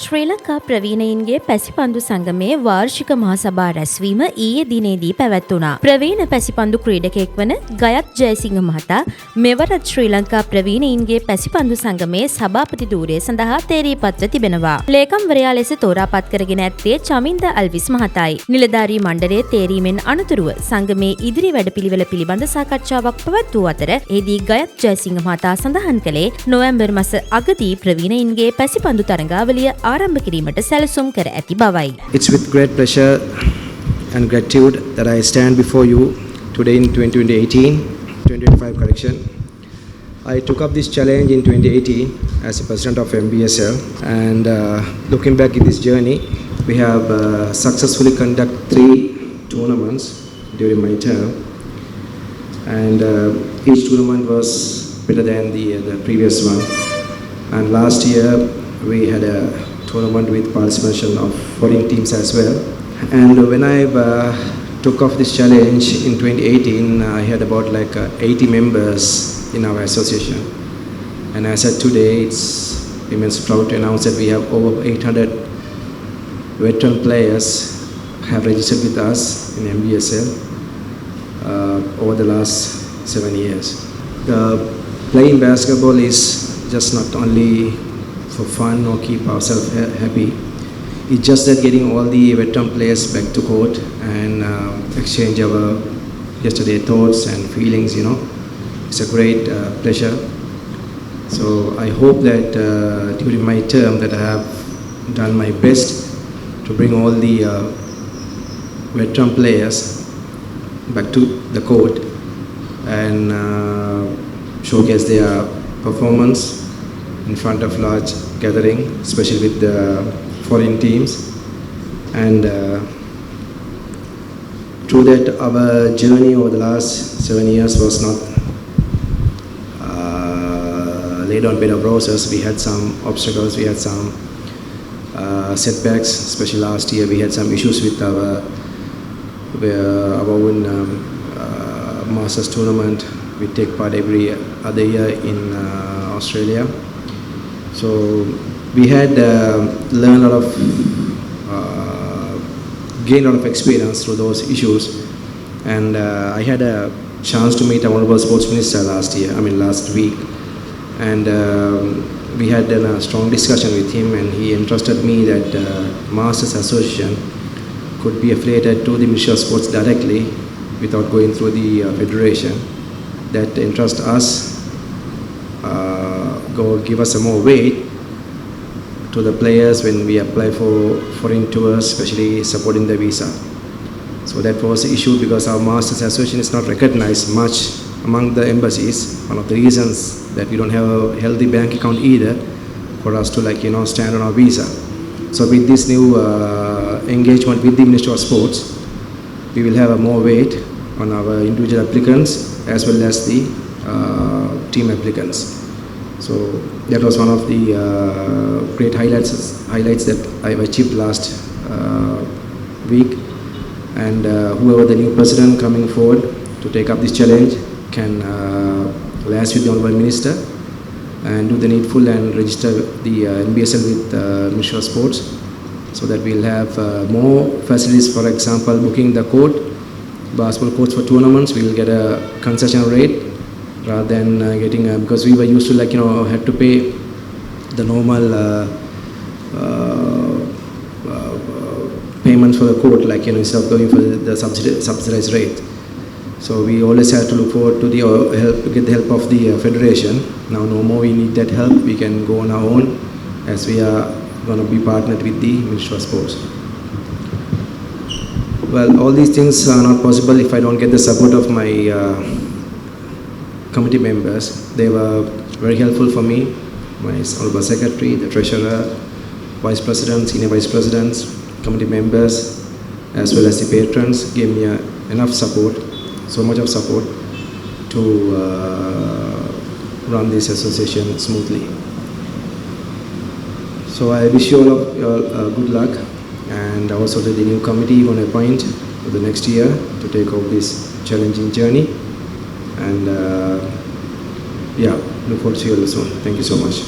ශ්‍රී ලංකා ප්‍රවීණයින්ගේ පැසිපන්දු සංගමයේ වාර්ෂික මහසභා රැස්වීම ඊයේ දිනේදී පැවැත්වුණා. ප්‍රවීණ පැසිපන්දු ක්‍රීඩකයෙක් වන ගයත් ජයසිංහ මහතා මෙවරත් ශ්‍රී ලංකා ප්‍රවීණයින්ගේ පැසිපන්දු සංගමයේ සභාපති ධූරය සඳහා තේරීපත්ව තිබෙනවා. ලේකම්වරයා ලෙස තෝරාපත් කරගෙන ඇත්තේ චමින්ද අල්විස් මහතායි. නිලධාරී මණ්ඩලයේ තේරීමෙන් අනතුරුව සංගමයේ ඉදිරි වැඩපිළිවෙල පිළිබඳ සාකච්ඡාවක් පැවැත්වූ අතර එහිදී ගයත් ජයසිංහ මහතා සඳහන් කළේ නොවැම්බර් මාස අගදී ප්‍රවීණයින්ගේ පැසිපන්දු තරඟාවලිය ආරම්භ කිරීමට සැලසුම් කර ඇති බවයි. It's with great pleasure and gratitude that I stand before you today in 2018-2025 correction. I took up this challenge in 2018 as a president of MBSL, and looking back in this journey, we have successfully conducted 3 tournaments during my term, and each tournament was better than the previous one. And last year we had a tournament with participation of foreign teams as well. And when I took off this challenge in 2018, I had about 80 members in our association. And as of today, it's immense proud to announce that we have over 800 veteran players have registered with us in MBSL over the last 7 years. Playing basketball is just not only for fun or keep ourselves happy. It's just that getting all the veteran players back to court and exchange our yesterday thoughts and feelings, it's a great pleasure. So I hope that during my term that I have done my best to bring all the veteran players back to the court and showcase their performance in front of large gathering, especially with the foreign teams. And through that, our journey over the last 7 years was not laid on bed of roses. We had some obstacles, we had some setbacks, especially last year we had some issues with our own Masters tournament. We take part every other year in Australia. So we had learned a lot of, gained a lot of experience through those issues. And I had a chance to meet our Honorable Sports Minister last week. And we had a strong discussion with him, and he entrusted me that Masters Association could be affiliated to the Ministry of Sports directly without going through the Federation. That entrust us, give us some more weight to the players when we apply for foreign tours, especially supporting the visa. So that was the issue, because our Masters Association is not recognized much among the embassies. One of the reasons that we don't have a healthy bank account either for us to stand on our visa. So with this new engagement with the Ministry of Sports, we will have a more weight on our individual applicants as well as the team applicants. So that was one of the great highlights that I've achieved last week. And whoever the new president coming forward to take up this challenge can liaise with the Honourable Minister and do the needful and register the NBSL with Ministry of Sports, so that we'll have more facilities. For example, booking the court, basketball courts for tournaments, we will get a concession rate rather than getting because we were used to had to pay the normal payments for the court, instead of going for the subsidized rate. So we always have to look forward to get the help of the federation. Now no more we need that help. We can go on our own, as we are going to be partnered with the Ministry of Sports. Well, all these things are not possible if I don't get the support of my committee members. They were very helpful for me. My Honorable Secretary, the Treasurer, Vice President, Senior Vice Presidents, committee members, as well as the patrons gave me enough support, so much of support to run this association smoothly. So I wish you all good luck, and also to the new committee you want to appoint for the next year to take over this challenging journey. And look forward to see you all soon. Thank you so much.